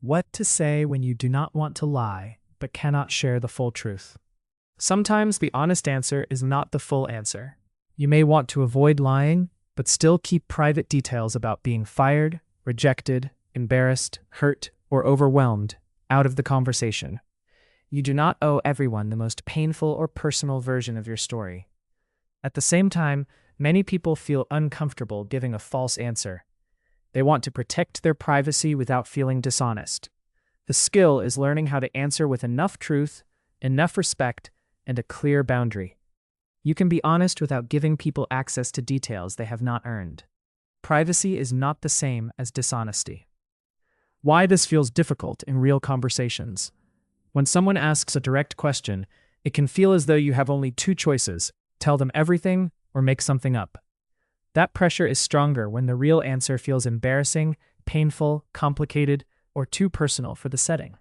What to say when you do not want to lie, but cannot share the full truth. Sometimes the honest answer is not the full answer. You may want to avoid lying, but still keep private details about being fired, rejected, embarrassed, hurt, or overwhelmed out of the conversation. You do not owe everyone the most painful or personal version of your story. At the same time, many people feel uncomfortable giving a false answer. They want to protect their privacy without feeling dishonest. The skill is learning how to answer with enough truth, enough respect, and a clear boundary. You can be honest without giving people access to details they have not earned. Privacy is not the same as dishonesty. Why this feels difficult in real conversations. When someone asks a direct question, it can feel as though you have only two choices: tell them everything or make something up. That pressure is stronger when the real answer feels embarrassing, painful, complicated, or too personal for the setting.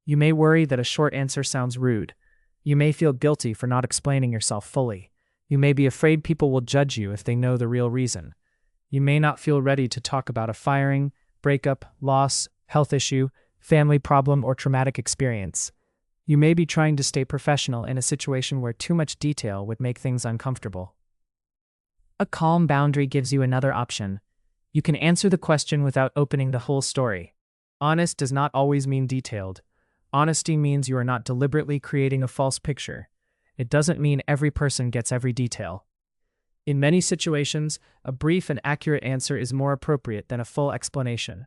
You may worry that a short answer sounds rude. You may feel guilty for not explaining yourself fully. You may be afraid people will judge you if they know the real reason. You may not feel ready to talk about a firing, breakup, loss, health issue, family problem, or traumatic experience. You may be trying to stay professional in a situation where too much detail would make things uncomfortable. A calm boundary gives you another option. You can answer the question without opening the whole story. Honest does not always mean detailed. Honesty means you are not deliberately creating a false picture. It doesn't mean every person gets every detail. In many situations, a brief and accurate answer is more appropriate than a full explanation.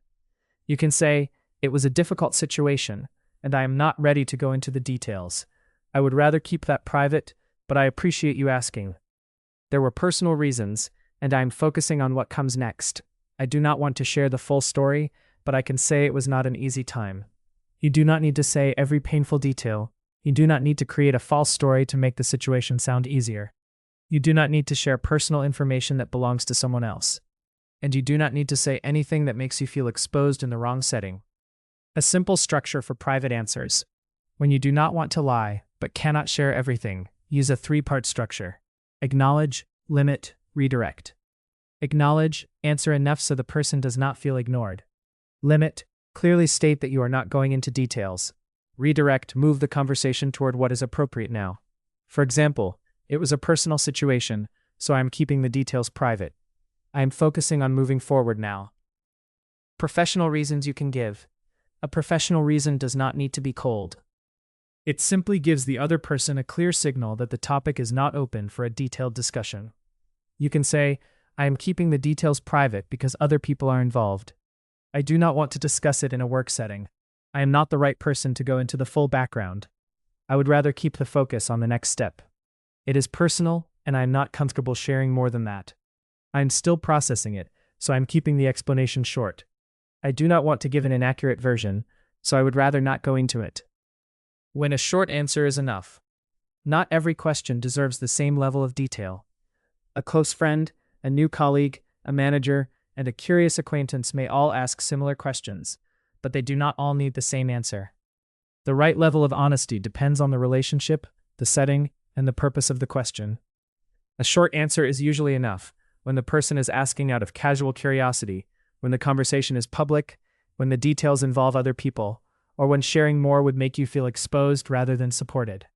You can say, "It was a difficult situation, and I am not ready to go into the details. I would rather keep that private, but I appreciate you asking. There were personal reasons, and I am focusing on what comes next. I do not want to share the full story, but I can say it was not an easy time." You do not need to say every painful detail. You do not need to create a false story to make the situation sound easier. You do not need to share personal information that belongs to someone else. And you do not need to say anything that makes you feel exposed in the wrong setting. A simple structure for private answers. When you do not want to lie, but cannot share everything, use a three-part structure. Acknowledge, limit, redirect. Acknowledge, answer enough so the person does not feel ignored. Limit, clearly state that you are not going into details. Redirect, move the conversation toward what is appropriate now. For example, it was a personal situation, so I am keeping the details private. I am focusing on moving forward now. Professional reasons you can give. A professional reason does not need to be cold. It simply gives the other person a clear signal that the topic is not open for a detailed discussion. You can say, "I am keeping the details private because other people are involved. I do not want to discuss it in a work setting. I am not the right person to go into the full background. I would rather keep the focus on the next step. It is personal, and I am not comfortable sharing more than that. I am still processing it, so I am keeping the explanation short. I do not want to give an inaccurate version, so I would rather not go into it." When a short answer is enough. Not every question deserves the same level of detail. A close friend, a new colleague, a manager, and a curious acquaintance may all ask similar questions, but they do not all need the same answer. The right level of honesty depends on the relationship, the setting, and the purpose of the question. A short answer is usually enough when the person is asking out of casual curiosity, when the conversation is public, when the details involve other people, or when sharing more would make you feel exposed rather than supported.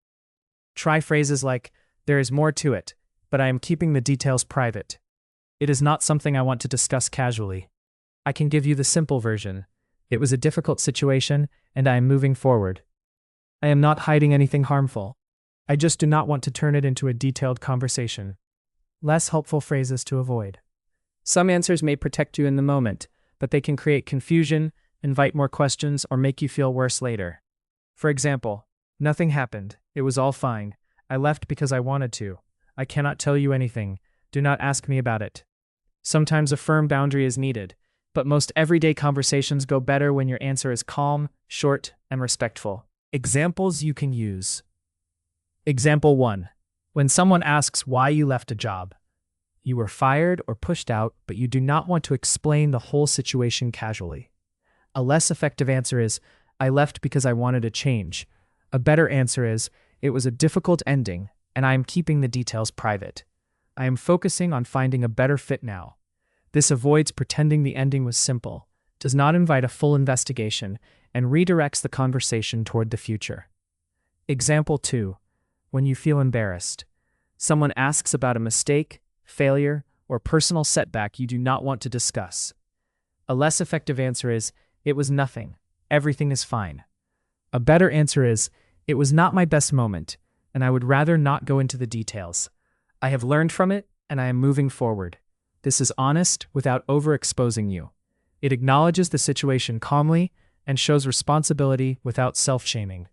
Try phrases like, "There is more to it, but I am keeping the details private. It is not something I want to discuss casually. I can give you the simple version. It was a difficult situation, and I am moving forward. I am not hiding anything harmful. I just do not want to turn it into a detailed conversation." Less helpful phrases to avoid. Some answers may protect you in the moment, but they can create confusion, invite more questions, or make you feel worse later. For example, "Nothing happened. It was all fine. I left because I wanted to. I cannot tell you anything. Do not ask me about it." Sometimes a firm boundary is needed, but most everyday conversations go better when your answer is calm, short, and respectful. Examples you can use. Example 1. When someone asks why you left a job. You were fired or pushed out, but you do not want to explain the whole situation casually. A less effective answer is, "I left because I wanted a change." A better answer is, "It was a difficult ending, and I am keeping the details private. I am focusing on finding a better fit now." This avoids pretending the ending was simple, does not invite a full investigation, and redirects the conversation toward the future. Example 2. When you feel embarrassed. Someone asks about a mistake, failure, or personal setback you do not want to discuss. A less effective answer is, "It was nothing. Everything is fine." A better answer is, "It was not my best moment, and I would rather not go into the details. I have learned from it, and I am moving forward." This is honest without overexposing you. It acknowledges the situation calmly and shows responsibility without self-shaming.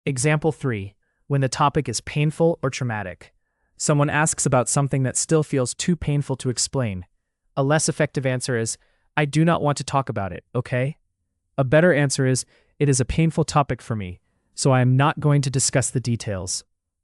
Example 3. When the topic is painful or traumatic. Someone asks about something that still feels too painful to explain. A less effective answer is, "I do not want to talk about it, okay?" A better answer is, "It is a painful topic for me, so I am not going to discuss the details.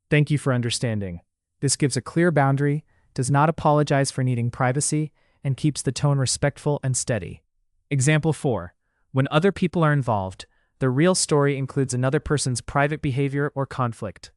Thank you for understanding." This gives a clear boundary, does not apologize for needing privacy, and keeps the tone respectful and steady. Example 4. When other people are involved, the real story includes another person's private behavior or conflict.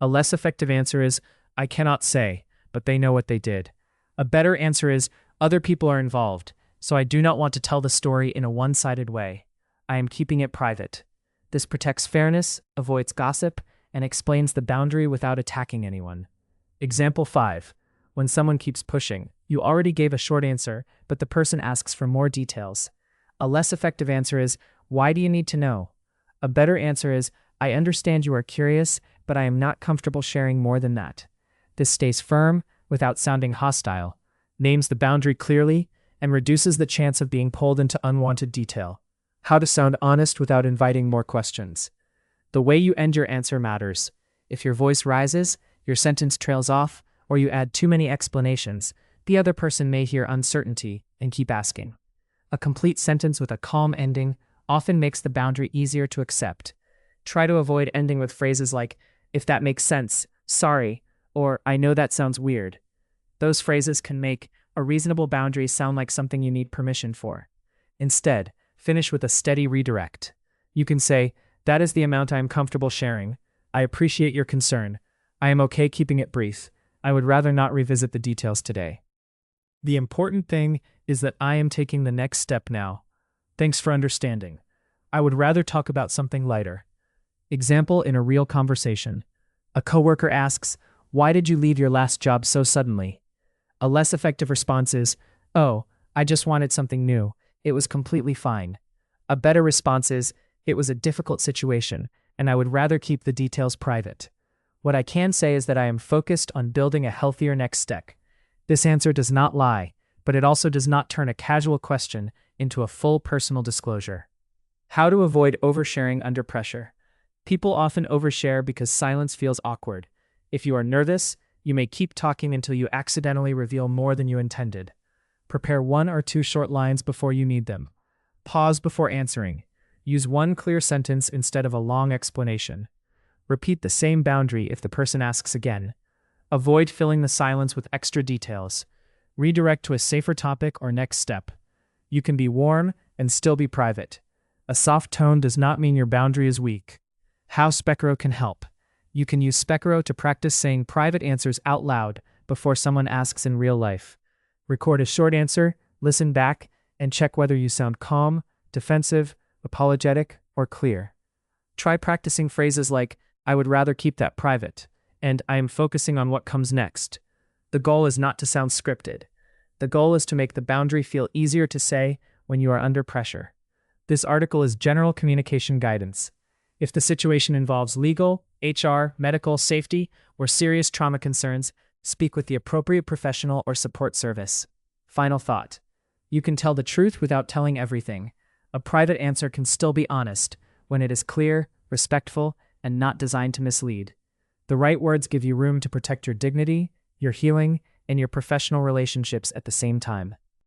A less effective answer is, "I cannot say, but they know what they did." A better answer is, "Other people are involved, so I do not want to tell the story in a one-sided way. I am keeping it private." This protects fairness, avoids gossip, and explains the boundary without attacking anyone. Example 5. When someone keeps pushing, you already gave a short answer, but the person asks for more details. A less effective answer is, "Why do you need to know?" A better answer is, "I understand you are curious, but I am not comfortable sharing more than that." This stays firm without sounding hostile, names the boundary clearly, and reduces the chance of being pulled into unwanted detail. How to sound honest without inviting more questions. The way you end your answer matters. If your voice rises, your sentence trails off, or you add too many explanations, the other person may hear uncertainty and keep asking. A complete sentence with a calm ending often makes the boundary easier to accept. Try to avoid ending with phrases like, "If that makes sense, sorry," or "I know that sounds weird." Those phrases can make a reasonable boundary sound like something you need permission for. Instead, finish with a steady redirect. You can say, "That is the amount I am comfortable sharing. I appreciate your concern. I am okay keeping it brief. I would rather not revisit the details today. The important thing is that I am taking the next step now. Thanks for understanding. I would rather talk about something lighter." Example in a real conversation. A coworker asks, "Why did you leave your last job so suddenly?" A less effective response is, "Oh, I just wanted something new. It was completely fine." A better response is, "It was a difficult situation, and I would rather keep the details private. What I can say is that I am focused on building a healthier next step." This answer does not lie, but it also does not turn a casual question into a full personal disclosure. How to avoid oversharing under pressure. People often overshare because silence feels awkward. If you are nervous, you may keep talking until you accidentally reveal more than you intended. Prepare 1 or 2 short lines before you need them. Pause before answering. Use one clear sentence instead of a long explanation. Repeat the same boundary if the person asks again. Avoid filling the silence with extra details. Redirect to a safer topic or next step. You can be warm and still be private. A soft tone does not mean your boundary is weak. How Spekero can help. You can use Spekero to practice saying private answers out loud before someone asks in real life. Record a short answer, listen back, and check whether you sound calm, defensive, apologetic, or clear. Try practicing phrases like, "I would rather keep that private," and "I am focusing on what comes next." The goal is not to sound scripted. The goal is to make the boundary feel easier to say when you are under pressure. This article is general communication guidance. If the situation involves legal, HR, medical, safety, or serious trauma concerns, speak with the appropriate professional or support service. Final thought. You can tell the truth without telling everything. A private answer can still be honest when it is clear, respectful, and not designed to mislead. The right words give you room to protect your dignity, your healing, and your professional relationships at the same time.